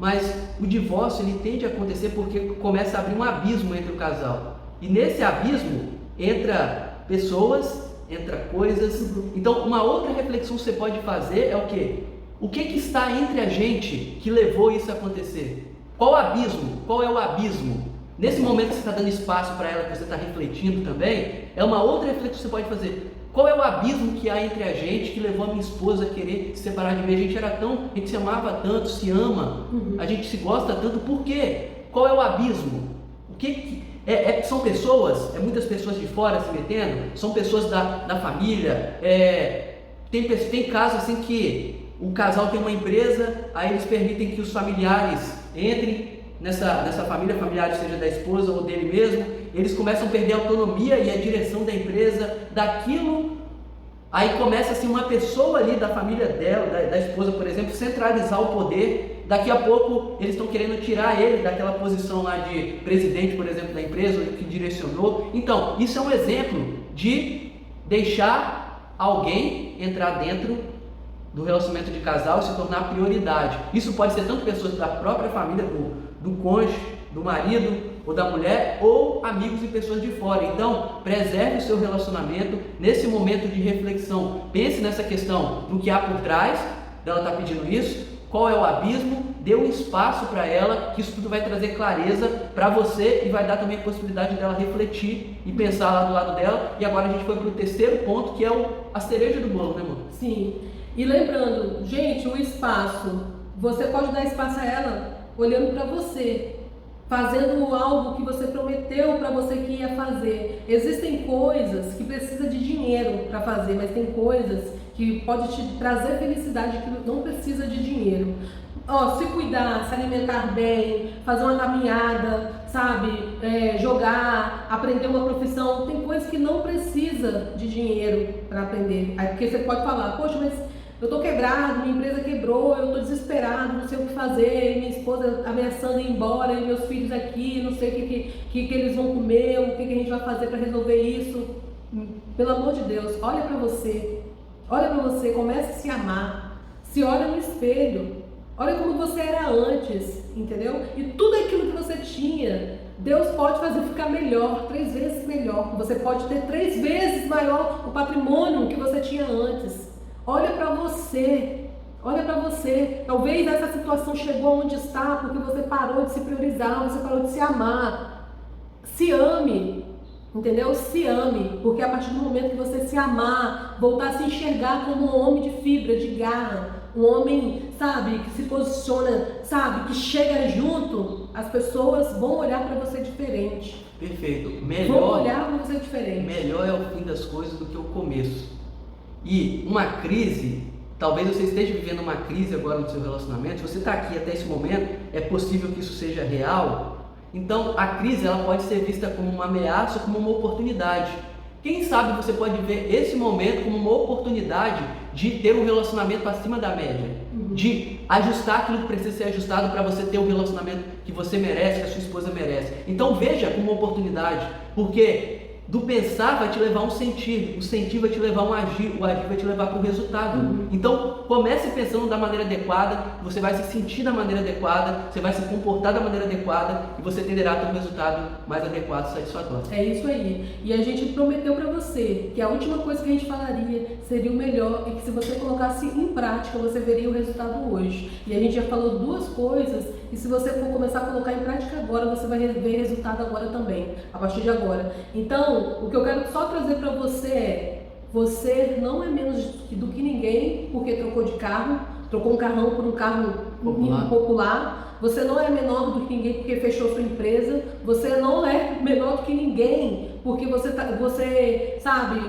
Mas o divórcio ele tende a acontecer porque começa a abrir um abismo entre o casal. E nesse abismo entra pessoas, entra coisas. Então uma outra reflexão que você pode fazer é o quê? O que está entre a gente que levou isso a acontecer? Qual o abismo? Qual é o abismo? Nesse momento que você está dando espaço para ela, que você está refletindo também, é uma outra reflexão que você pode fazer. Qual é o abismo que há entre a gente que levou a minha esposa a querer se separar de mim? A gente se amava tanto, se ama, a gente se gosta tanto, por quê? Qual é o abismo? São pessoas, muitas pessoas de fora se metendo, são pessoas da família, tem casos assim que o casal tem uma empresa, aí eles permitem que os familiares entrem nessa família, familiar, seja da esposa ou dele mesmo, eles começam a perder a autonomia e a direção da empresa, daquilo. Aí começa assim uma pessoa ali da família dela, da esposa, por exemplo, centralizar o poder. Daqui a pouco eles estão querendo tirar ele daquela posição lá de presidente, por exemplo, da empresa, que direcionou. Então, isso é um exemplo de deixar alguém entrar dentro do relacionamento de casal e se tornar prioridade. Isso pode ser tanto pessoas da própria família, do cônjuge, do marido ou da mulher, ou amigos e pessoas de fora. Então, preserve o seu relacionamento nesse momento de reflexão. Pense nessa questão do que há por trás dela estar pedindo isso, qual é o abismo, dê um espaço para ela, que isso tudo vai trazer clareza para você e vai dar também a possibilidade dela refletir e pensar lá do lado dela. E agora a gente foi para o terceiro ponto, que é a cereja do bolo, né, amor? Sim. E lembrando, gente, o espaço, você pode dar espaço a ela olhando para você, fazendo algo que você prometeu para você que ia fazer. Existem coisas que precisa de dinheiro para fazer, mas tem coisas que pode te trazer felicidade que não precisa de dinheiro. Se cuidar, se alimentar bem, fazer uma caminhada, sabe, jogar, aprender uma profissão, tem coisas que não precisa de dinheiro para aprender. Aí porque você pode falar, poxa, mas eu tô quebrado, minha empresa quebrou, eu tô desesperado, não sei o que fazer, minha esposa ameaçando ir embora, e meus filhos aqui, não sei o que eles vão comer, o que a gente vai fazer para resolver isso. Pelo amor de Deus, olha para você, comece a se amar, se olha no espelho, olha como você era antes, entendeu? E tudo aquilo que você tinha, Deus pode fazer ficar melhor, 3 vezes melhor. Você pode ter 3 vezes maior o patrimônio que você tinha antes. Olha para você, talvez essa situação chegou onde está porque você parou de se priorizar, você parou de se amar. Se ame, entendeu? Se ame, porque a partir do momento que você se amar, voltar a se enxergar como um homem de fibra, de garra, um homem, sabe, que se posiciona, sabe, que chega junto, as pessoas vão olhar para você diferente. Perfeito. Vão olhar para você diferente. Melhor é o fim das coisas do que o começo. E uma crise, talvez você esteja vivendo uma crise agora no seu relacionamento, se você está aqui até esse momento, é possível que isso seja real. Então a crise ela pode ser vista como uma ameaça ou como uma oportunidade. Quem sabe você pode ver esse momento como uma oportunidade de ter um relacionamento acima da média, de ajustar aquilo que precisa ser ajustado para você ter o relacionamento que você merece, que a sua esposa merece. Então veja como uma oportunidade, porque do pensar vai te levar a um sentir, o sentir vai te levar a um agir, o agir vai te levar para o resultado. Então comece pensando da maneira adequada, você vai se sentir da maneira adequada, você vai se comportar da maneira adequada e você tenderá a ter um resultado mais adequado e satisfatório. É isso aí. E a gente prometeu para você que a última coisa que a gente falaria seria o melhor e que se você colocasse em prática você veria o resultado hoje. E a gente já falou 2 coisas e se você for começar a colocar em prática agora, você vai ver resultado agora também, a partir de agora. Então, o que eu quero só trazer para você é: você não é menos do que ninguém porque trocou de carro, trocou um carrão por um carro popular. Você não é menor do que ninguém porque fechou sua empresa. Você não é menor do que ninguém porque você sabe,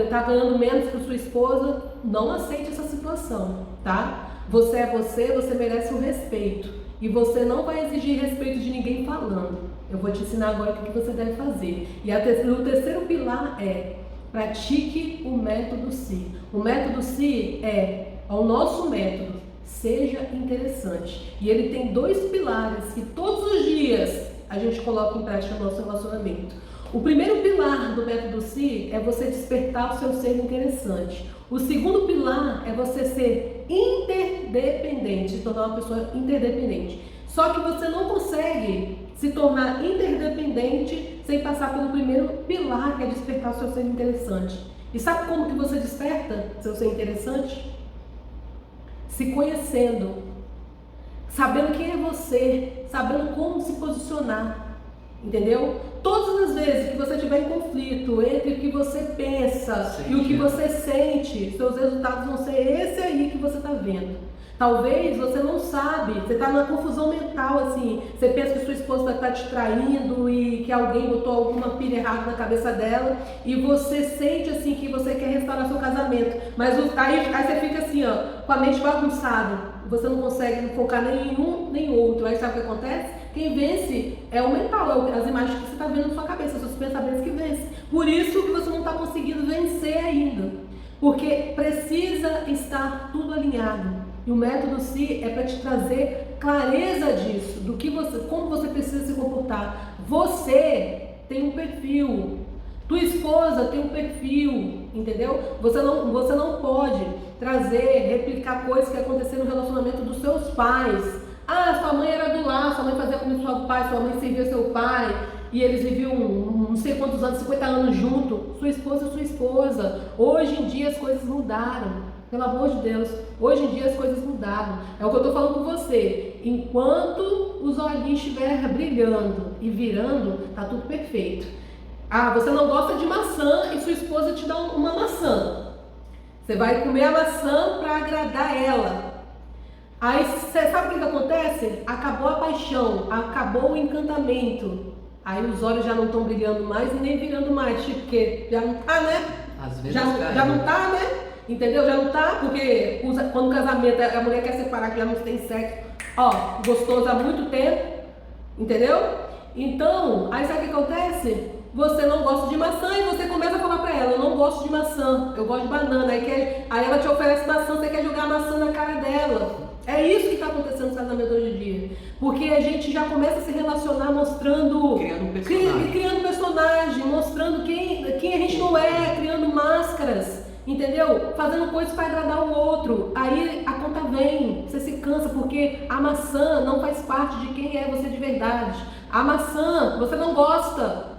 tá ganhando menos que sua esposa. Não aceite essa situação, tá? Você é você merece o respeito. E você não vai exigir respeito de ninguém falando. Eu vou te ensinar agora o que você deve fazer. E o terceiro pilar é: pratique o método Si. O método Si é o nosso método. Seja interessante. E ele tem 2 pilares que todos os dias a gente coloca em prática no nosso relacionamento. O primeiro pilar do método Si é você despertar o seu ser interessante. O segundo pilar é você ser interdependente, se tornar uma pessoa interdependente. Só que você não consegue se tornar interdependente sem passar pelo primeiro pilar, que é despertar o seu ser interessante. E sabe como que você desperta seu ser interessante? Se conhecendo, sabendo quem é você, sabendo como se posicionar. Entendeu? Todas as vezes que você tiver em conflito entre o que você pensa e o que você sente, seus resultados vão ser esse aí que você está vendo. Talvez você não sabe, você está numa confusão mental, assim, você pensa que sua esposa está te traindo e que alguém botou alguma pilha errada na cabeça dela e você sente assim que você quer restaurar seu casamento, mas aí você fica assim, ó, com a mente bagunçada, você não consegue focar nem em um nem outro. Aí sabe o que acontece? Quem vence é o mental, as imagens que você está vendo na sua cabeça, seus pensamentos que vencem. Por isso que você não está conseguindo vencer ainda, porque precisa estar tudo alinhado. E o método Si é para te trazer clareza disso, do que você, como você precisa se comportar. Você tem um perfil, tua esposa tem um perfil, entendeu? Você não pode trazer, replicar coisas que aconteceram no relacionamento dos seus pais. Ah, sua mãe era do lar, sua mãe fazia como seu pai, sua mãe servia seu pai, e eles viviam não sei quantos anos, 50 anos junto. Sua esposa é sua esposa. Hoje em dia as coisas mudaram. Pelo amor de Deus, hoje em dia as coisas mudaram. É o que eu estou falando com você. Enquanto os olhinhos estiverem brilhando e virando, tá tudo perfeito. Ah, você não gosta de maçã e sua esposa te dá uma maçã. Você vai comer a maçã para agradar ela. Aí você sabe o que acontece? Acabou a paixão, acabou o encantamento. Aí os olhos já não estão brilhando mais e nem virando mais, porque já não tá, né? Às vezes já não tá, né? Entendeu? Já não tá, porque quando o casamento a mulher quer separar, que já não tem sexo, ó, gostoso há muito tempo, entendeu? Então, aí sabe o que acontece? Você não gosta de maçã e você começa a falar pra ela, eu não gosto de maçã, eu gosto de banana. Aí ela te oferece maçã, você quer jogar a maçã na cara dela. É isso que está acontecendo no casamento hoje em dia. Porque a gente já começa a se relacionar mostrando... Criando personagem, mostrando quem a gente não é, criando máscaras. Entendeu? Fazendo coisas para agradar o outro. Aí a conta vem, você se cansa, porque a maçã não faz parte de quem é você de verdade. A maçã, você não gosta.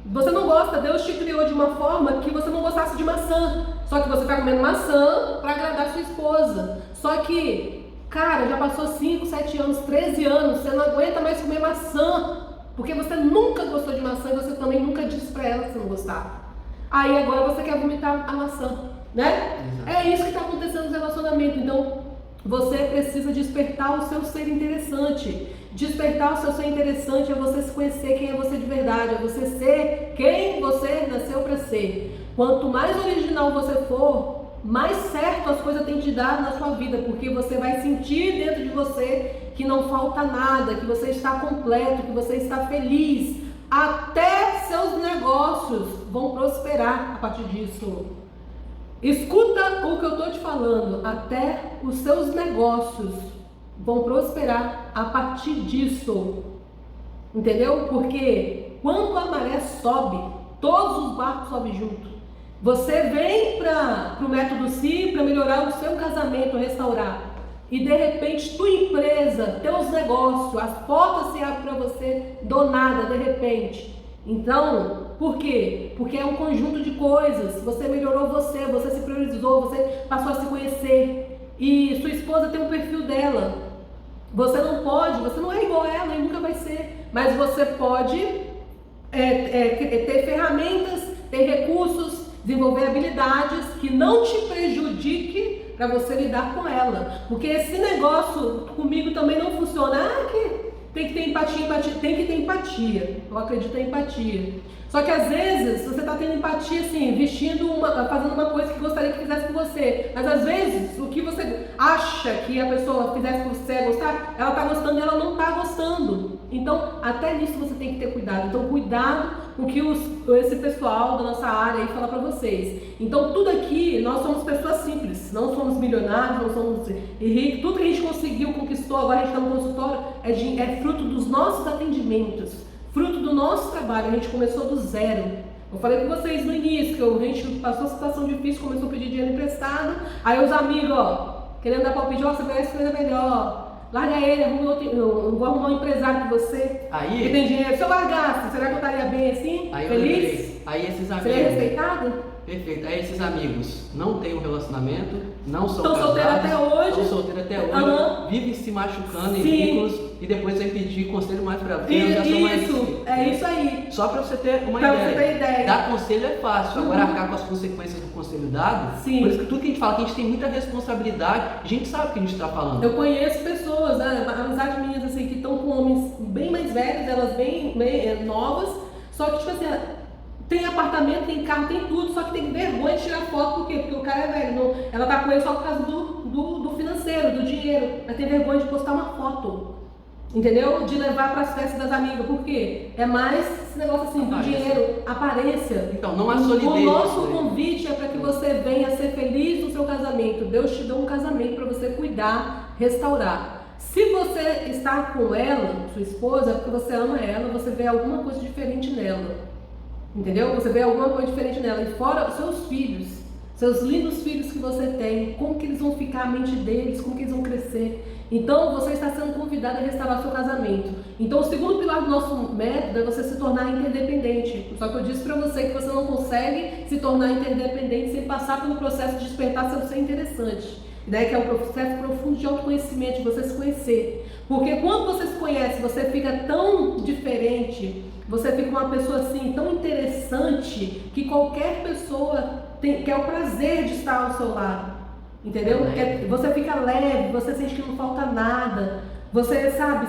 Você não gosta, Deus te criou de uma forma que você não gostasse de maçã. Só que você está comendo maçã para agradar sua esposa. Só que, cara, já passou 5, 7 anos, 13 anos, você não aguenta mais comer maçã. Porque você nunca gostou de maçã e você também nunca disse para ela que você não gostava. Aí agora você quer vomitar a maçã, né? Exato. É isso que está acontecendo no relacionamento. Então, você precisa despertar o seu ser interessante. Despertar o seu ser interessante é você se conhecer quem é você de verdade, é você ser quem você nasceu para ser. Quanto mais original você for, mais certo as coisas têm te dado na sua vida, porque você vai sentir dentro de você que não falta nada, que você está completo, que você está feliz. Até seus negócios vão prosperar a partir disso. Escuta o que eu estou te falando. Até os seus negócios vão prosperar a partir disso. Entendeu? Porque quando a maré sobe, todos os barcos sobem junto. Você vem para o método Si para melhorar o seu casamento, restaurar. E de repente tua empresa, teus negócios, as portas se abrem para você do nada, de repente. Então, por quê? Porque é um conjunto de coisas. Você melhorou você se priorizou, você passou a se conhecer. E sua esposa tem um perfil dela. Você não pode, você não é igual a ela e nunca vai ser. Mas você pode ter ferramentas, ter recursos, desenvolver habilidades que não te prejudique para você lidar com ela. Porque esse negócio comigo também não funciona. Que tem que ter empatia, tem que ter empatia. Eu acredito em empatia. Só que às vezes você está tendo empatia assim, fazendo uma coisa que gostaria que fizesse com você. Mas às vezes o que você acha que a pessoa fizesse com você gostar, ela está gostando e ela não está gostando. Então até nisso você tem que ter cuidado. Então cuidado com o que esse pessoal da nossa área aí fala para vocês. Então tudo aqui, nós somos pessoas simples, não somos milionários, não somos ricos. Tudo que a gente conseguiu, conquistou, agora a gente está no consultório, é fruto dos nossos atendimentos. Fruto do nosso trabalho, a gente começou do zero. Eu falei com vocês no início, que a gente passou uma situação difícil, começou a pedir dinheiro emprestado. Aí os amigos, querendo dar palpite, você merece coisa melhor. Larga ele, eu vou arrumar um empresário com você. Aí, que tem dinheiro. Se eu largasse, será que eu estaria bem assim? Aí feliz? Aí esses amigos... Você é respeitado? Perfeito. Aí esses amigos não têm um relacionamento, não são Estão solteiros até hoje. Estão solteiros até hoje, vivem se machucando em vínculos e depois vem pedir conselho mais pra frente. É isso aí. Só pra você ter uma ideia. Dar conselho é fácil, agora arcar com as consequências do conselho dado. Sim. Por isso que tudo que a gente fala, que a gente tem muita responsabilidade, a gente sabe o que a gente está falando. Eu conheço pessoas, amizades minhas assim, que estão com homens bem mais velhos, elas bem novas, só que tipo assim, tem apartamento, tem carro, tem tudo, só que tem vergonha de tirar foto, por quê? Porque o cara é velho, não, ela tá com ele só por causa do financeiro, do dinheiro, mas tem vergonha de postar uma foto, entendeu? De levar para as festas das amigas, por quê? É mais esse negócio assim, do dinheiro, aparência. Então, não há solidez. O nosso convite é para que você venha ser feliz no seu casamento. Deus te deu um casamento para você cuidar, restaurar. Se você está com ela, sua esposa, é porque você ama ela, você vê alguma coisa diferente nela. Entendeu? Você vê alguma coisa diferente nela. E fora os seus filhos, seus lindos filhos que você tem, como que eles vão ficar, a mente deles, como que eles vão crescer. Então, você está sendo convidado a restaurar seu casamento. Então, o segundo pilar do nosso método é você se tornar interdependente. Só que eu disse para você que você não consegue se tornar interdependente sem passar pelo processo de despertar seu ser interessante. Né? Que é um processo profundo de autoconhecimento, de você se conhecer. Porque quando você se conhece, você fica tão diferente, você fica uma pessoa assim, tão interessante, que qualquer pessoa quer o prazer de estar ao seu lado. Entendeu? Você fica leve, você sente que não falta nada, você sabe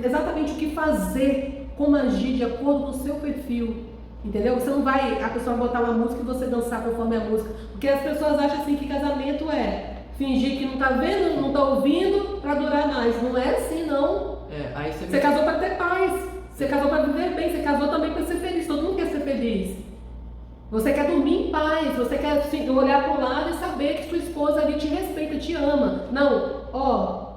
exatamente o que fazer, como agir de acordo com o seu perfil. Entendeu? Você não vai, a pessoa botar uma música e você dançar conforme a música. Porque as pessoas acham assim que casamento é fingir que não tá vendo, não tá ouvindo, pra durar mais. Não é assim, não. Aí você casou pra ter paz, você casou pra viver bem, você casou também pra ser feliz. Todo mundo quer ser feliz. Você quer dormir em paz, você quer assim, olhar pro lado e saber que sua esposa ali te respeita, te ama. Não,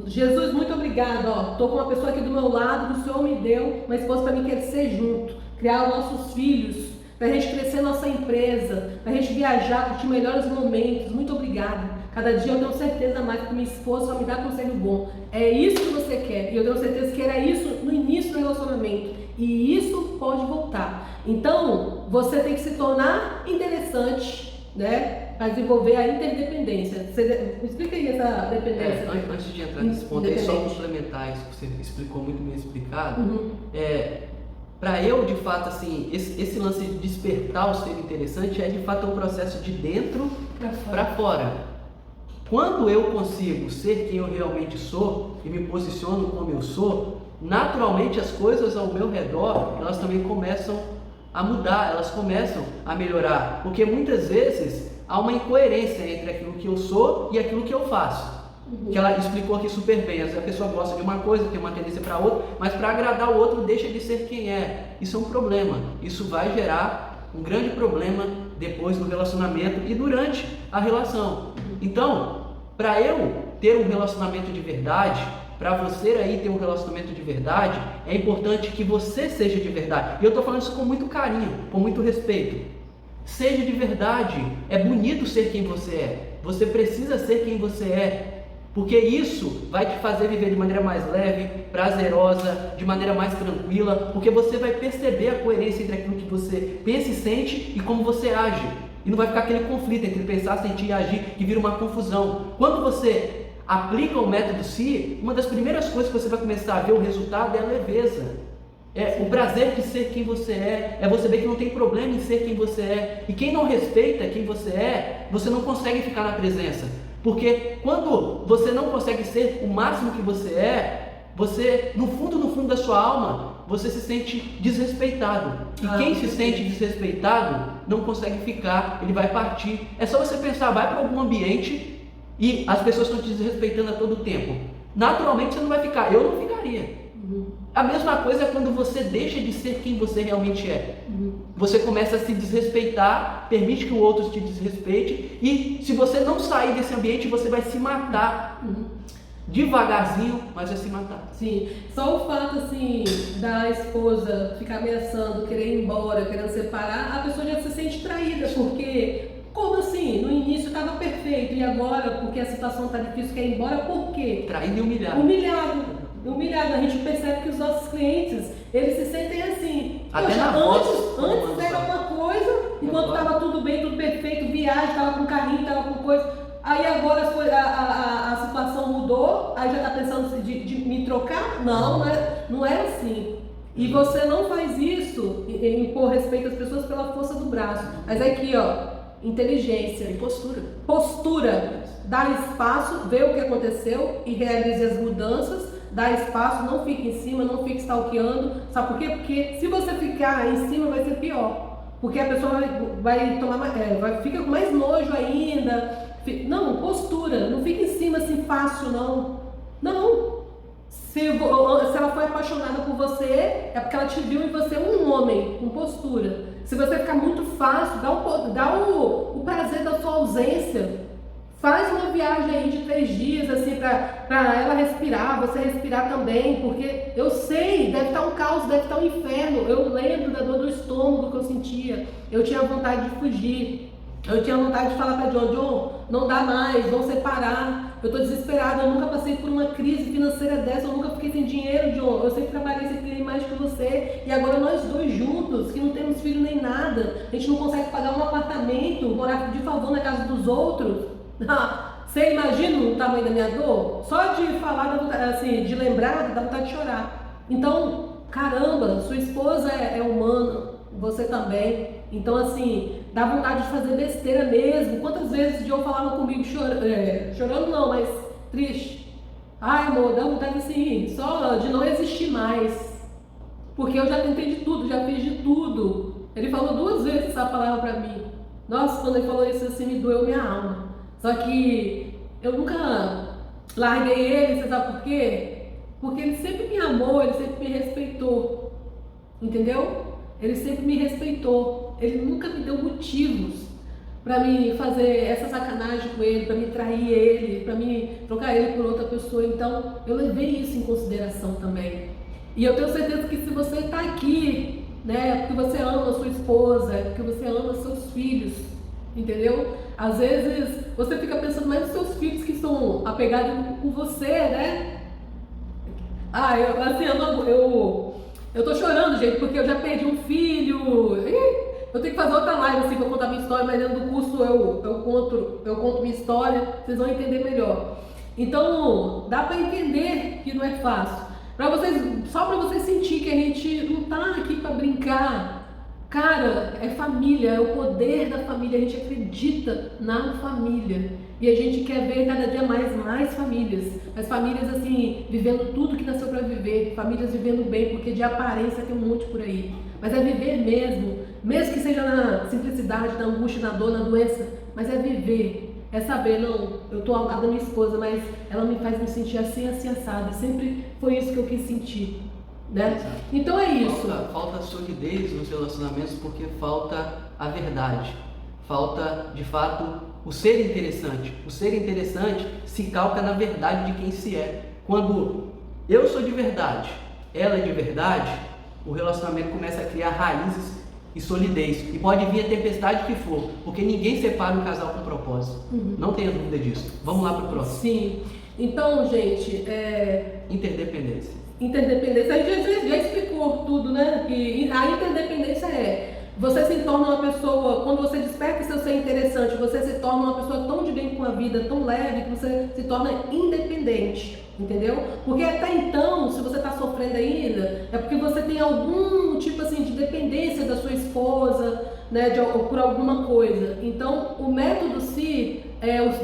Jesus, muito obrigado, tô com uma pessoa aqui do meu lado, que o Senhor me deu, uma esposa para mim crescer junto, criar os nossos filhos, para a gente crescer nossa empresa, para a gente viajar, curtir melhores momentos. Muito obrigada. Cada dia eu tenho certeza mais que minha esposa vai me dar conselho bom. É isso que você quer, e eu tenho certeza que era isso no início do relacionamento, e isso pode voltar. Então, você tem que se tornar interessante, né, para desenvolver a interdependência. Explica aí essa dependência. Antes de entrar nesse ponto aí, só complementar isso que você explicou muito bem explicado. Para eu, de fato, assim, esse lance de despertar o ser interessante é, de fato, um processo de dentro para fora. Quando eu consigo ser quem eu realmente sou e me posiciono como eu sou, naturalmente as coisas ao meu redor, elas também começam a mudar, elas começam a melhorar, porque muitas vezes há uma incoerência entre aquilo que eu sou e aquilo que eu faço. Que ela explicou aqui super bem. A pessoa gosta de uma coisa, tem uma tendência para outra, mas para agradar o outro deixa de ser quem é. Isso é um problema. Isso vai gerar um grande problema depois do relacionamento e durante a relação. Então, para eu ter um relacionamento de verdade, para você aí ter um relacionamento de verdade, é importante que você seja de verdade. E eu estou falando isso com muito carinho, com muito respeito. Seja de verdade. É bonito ser quem você é. Você precisa ser quem você é. Porque isso vai te fazer viver de maneira mais leve, prazerosa, de maneira mais tranquila, porque você vai perceber a coerência entre aquilo que você pensa e sente e como você age. E não vai ficar aquele conflito entre pensar, sentir e agir, que vira uma confusão. Quando você aplica o método SI, uma das primeiras coisas que você vai começar a ver o resultado é a leveza. É o prazer de ser quem você é você ver que não tem problema em ser quem você é. E quem não respeita quem você é, você não consegue ficar na presença. Porque quando você não consegue ser o máximo que você é, você, no fundo da sua alma, você se sente desrespeitado. E quem se sente desrespeitado não consegue ficar, ele vai partir. É só você pensar, vai para algum ambiente e as pessoas estão te desrespeitando a todo tempo. Naturalmente você não vai ficar, eu não ficaria. A mesma coisa é quando você deixa de ser quem você realmente é. Você começa a se desrespeitar, permite que o outro te desrespeite, e se você não sair desse ambiente, você vai se matar. Devagarzinho, mas vai se matar. Sim, só o fato assim da esposa ficar ameaçando, querer ir embora, querendo separar, a pessoa já se sente traída, porque como assim? No início estava perfeito, e agora, porque a situação está difícil, quer ir embora, por quê? Traído e humilhado. Humilhado. humilhado. A gente percebe que os nossos clientes, eles se sentem assim. Até Poxa, na voz, antes era uma coisa, enquanto estava tudo bem, tudo perfeito, viagem, estava com carrinho, estava com coisa. Aí agora a situação mudou, aí já está pensando de me trocar? Não é assim. E você não faz isso em impor respeito às pessoas pela força do braço. Mas aqui, ó, inteligência. E postura. Postura. Dá espaço, vê o que aconteceu e realize as mudanças. Dá espaço, não fique em cima, não fique stalkeando. Sabe por quê? Porque se você ficar em cima vai ser pior. Porque a pessoa vai tomar fica com mais nojo ainda. Não, postura. Não fica em cima assim fácil, não. Não. Se ela foi apaixonada por você, é porque ela te viu em você um homem com postura. Se você ficar muito fácil, dá o prazer da sua ausência. Faz uma viagem aí de 3 dias, assim, pra ela respirar, você respirar também, porque eu sei, deve estar um caos, deve estar um inferno. Eu lembro da dor do estômago que eu sentia. Eu tinha vontade de fugir. Eu tinha vontade de falar para John, não dá mais, vamos separar. Eu estou desesperada, eu nunca passei por uma crise financeira dessa, eu nunca fiquei sem dinheiro, John. Eu sempre trabalhei, sempre ganhei mais que você. E agora nós dois juntos, que não temos filho nem nada, a gente não consegue pagar um apartamento, morar de favor na casa dos outros. Você imagina o tamanho da minha dor? Só de falar, assim, de lembrar, dá vontade de chorar. Então, caramba, sua esposa é humana, você também. Então, assim, dá vontade de fazer besteira mesmo. Quantas vezes o John falava comigo chorando não, mas triste. Ai, amor, dá vontade assim, só de não existir mais. Porque eu já tentei de tudo, já fiz de tudo. Ele falou 2 vezes essa palavra pra mim. Nossa, quando ele falou isso assim, me doeu minha alma. Só que eu nunca larguei ele, você sabe por quê? Porque ele sempre me amou, ele sempre me respeitou. Entendeu? Ele sempre me respeitou. Ele nunca me deu motivos para me fazer essa sacanagem com ele, para me trair ele, para me trocar ele por outra pessoa. Então, eu levei isso em consideração também. E eu tenho certeza que se você está aqui, né, é porque você ama a sua esposa, é porque você ama seus filhos, entendeu? Às vezes, você fica pensando mais nos seus filhos que são apegados com você, né? Eu tô chorando, gente, porque eu já perdi um filho. Eu tenho que fazer outra live assim pra contar minha história, mas dentro do curso eu conto minha história, vocês vão entender melhor. Então, dá pra entender que não é fácil. Só pra vocês sentir que a gente não tá aqui pra brincar. Cara, é família, é o poder da família, a gente acredita na família. E a gente quer ver cada dia mais famílias. Mas famílias assim, vivendo tudo que nasceu para viver. Famílias vivendo bem, porque de aparência tem um monte por aí. Mas é viver mesmo que seja na simplicidade, na angústia, na dor, na doença. Mas é viver, é saber, não, eu tô amada da minha esposa, mas ela me faz me sentir assim, assada. Sempre foi isso que eu quis sentir. Né? Então é isso. Falta solidez nos relacionamentos porque falta a verdade. Falta, de fato, o ser interessante. O ser interessante se calca na verdade de quem se é. Quando eu sou de verdade, ela é de verdade, o relacionamento começa a criar raízes e solidez. E pode vir a tempestade que for, porque ninguém separa um casal com propósito. Não tenha dúvida disso. Vamos lá para o próximo. Sim. Então, gente, Interdependência. Interdependência, a gente já explicou tudo, né? Que a interdependência você se torna uma pessoa, quando você desperta seu ser interessante, você se torna uma pessoa tão de bem com a vida, tão leve, que você se torna independente, entendeu? Porque até então, se você está sofrendo ainda, é porque você tem algum tipo assim de dependência da sua esposa, né, por alguma coisa. Então, o método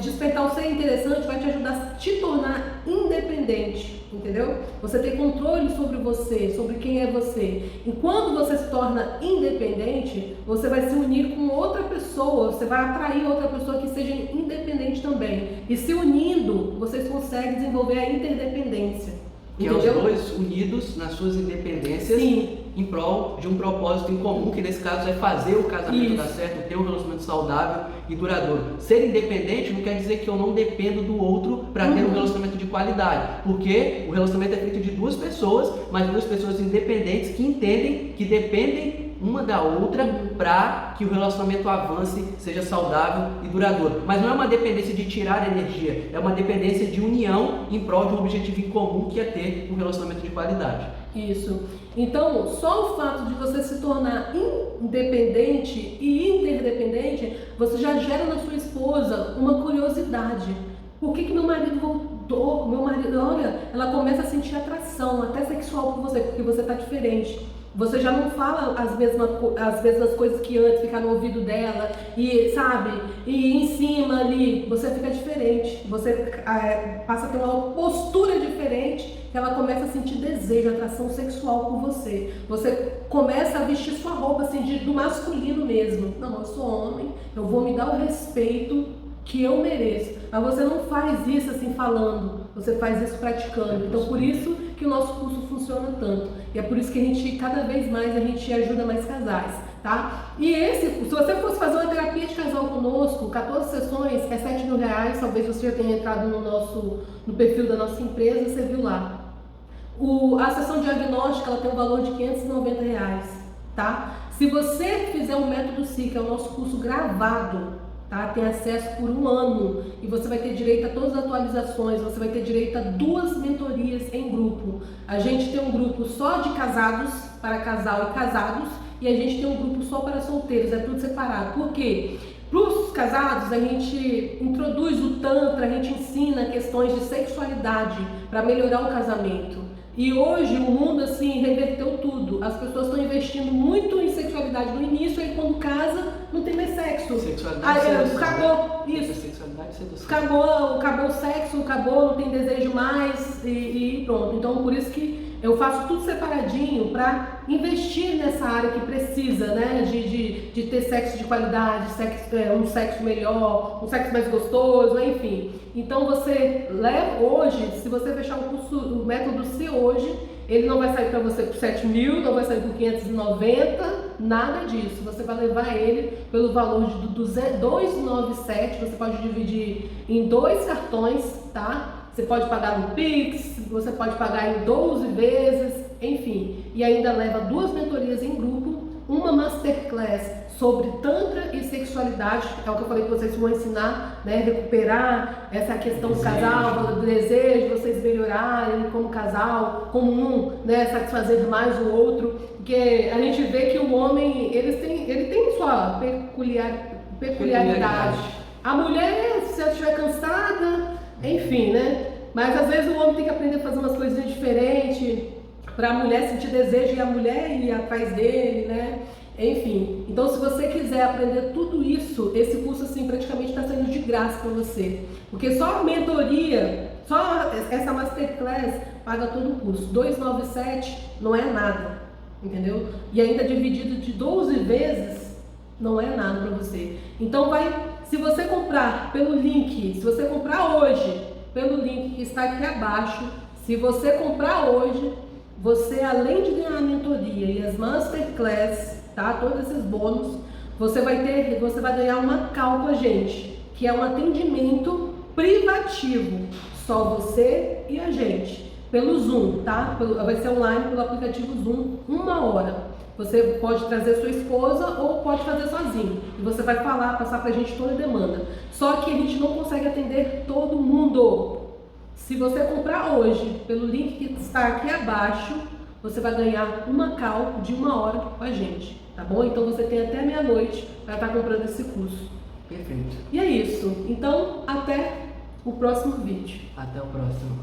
despertar o ser interessante vai te ajudar a te tornar independente, entendeu? Você tem controle sobre você, sobre quem é você. E quando você se torna independente, você vai se unir com outra pessoa, você vai atrair outra pessoa que seja independente também. E se unindo, vocês conseguem desenvolver a interdependência. Que é os dois unidos nas suas independências. Sim. Em prol de um propósito em comum, que nesse caso é fazer o casamento dar certo, ter um relacionamento saudável e duradouro. Ser independente não quer dizer que eu não dependo do outro para ter um relacionamento de qualidade, porque o relacionamento é feito de 2 pessoas, mas 2 pessoas independentes que entendem que dependem uma da outra para que o relacionamento avance, seja saudável e duradouro. Mas não é uma dependência de tirar energia, é uma dependência de união em prol de um objetivo em comum, que é ter um relacionamento de qualidade. Isso. Então, só o fato de você se tornar independente e interdependente, você já gera na sua esposa uma curiosidade. Por que meu marido voltou? Meu marido, olha, ela começa a sentir atração, até sexual por você, porque você está diferente. Você já não fala as mesmas coisas que antes, ficar no ouvido dela, e sabe, e em cima ali, você fica diferente, você passa a ter uma postura diferente, que ela começa a sentir desejo, atração sexual por você. Você começa a vestir sua roupa assim, do masculino mesmo. Não, eu sou homem, eu vou me dar o respeito que eu mereço. Mas você não faz isso assim falando, você faz isso praticando. Então por isso que o nosso curso funciona tanto. E é por isso que a gente, cada vez mais, a gente ajuda mais casais, tá? E se você fosse fazer uma terapia de casal conosco, 14 sessões, é R$7.000, talvez você já tenha entrado no perfil da nossa empresa, você viu lá. A sessão diagnóstica, ela tem um valor de R$590, tá? Se você fizer o método SI, que é o nosso curso gravado, tá? Tem acesso por 1 ano e você vai ter direito a todas as atualizações, você vai ter direito a 2 mentorias em grupo. A gente tem um grupo só de casados, para casal e casados, e a gente tem um grupo só para solteiros, é tudo separado. Por quê? Para os casados, a gente introduz o Tantra, a gente ensina questões de sexualidade para melhorar o casamento. E hoje o mundo assim reverteu tudo. As pessoas estão investindo muito em sexualidade no início, aí quando casa não tem mais sexo. Sexualidade acabou isso. Sexualidade sedução. Acabou o sexo, acabou, não tem desejo mais e pronto. Então por isso que eu faço tudo separadinho para investir nessa área que precisa, né? De ter sexo de qualidade, um sexo melhor, um sexo mais gostoso, enfim. Então você leva hoje, se você fechar o método C hoje, ele não vai sair para você por 7.000, não vai sair por 590, nada disso. Você vai levar ele pelo valor de 297, você pode dividir em 2 cartões, tá? Você pode pagar no Pix, você pode pagar em 12 vezes, enfim. E ainda leva 2 mentorias em grupo, uma masterclass sobre Tantra e sexualidade, é o que eu falei que vocês vão ensinar, né? Recuperar essa questão do casal, do desejo, vocês melhorarem como casal, como né? Satisfazer mais o outro. Porque a gente vê que o homem, ele tem sua peculiaridade. A mulher, se ela estiver cansada, enfim, né? Mas às vezes o homem tem que aprender a fazer umas coisinhas diferentes para a mulher sentir desejo e a mulher ir atrás dele, né? Enfim, então se você quiser aprender tudo isso, esse curso assim praticamente está saindo de graça para você. Porque só a mentoria, só essa masterclass paga todo o curso. 297 não é nada, entendeu? E ainda dividido de 12 vezes não é nada para você. Então se você comprar pelo link, se você comprar hoje pelo link que está aqui abaixo, se você comprar hoje, você além de ganhar a mentoria e as masterclass, tá? Todos esses bônus, você vai ganhar uma call com a gente, que é um atendimento privativo, só você e a gente, pelo Zoom, tá? Vai ser online pelo aplicativo Zoom, 1 hora. Você pode trazer sua esposa ou pode fazer sozinho. E você vai passar pra gente toda a demanda. Só que a gente não consegue atender todo mundo. Se você comprar hoje pelo link que está aqui abaixo, você vai ganhar uma call de 1 hora com a gente, tá bom? Então você tem até meia-noite para estar comprando esse curso. Perfeito. E é isso. Então, até o próximo vídeo. Até o próximo.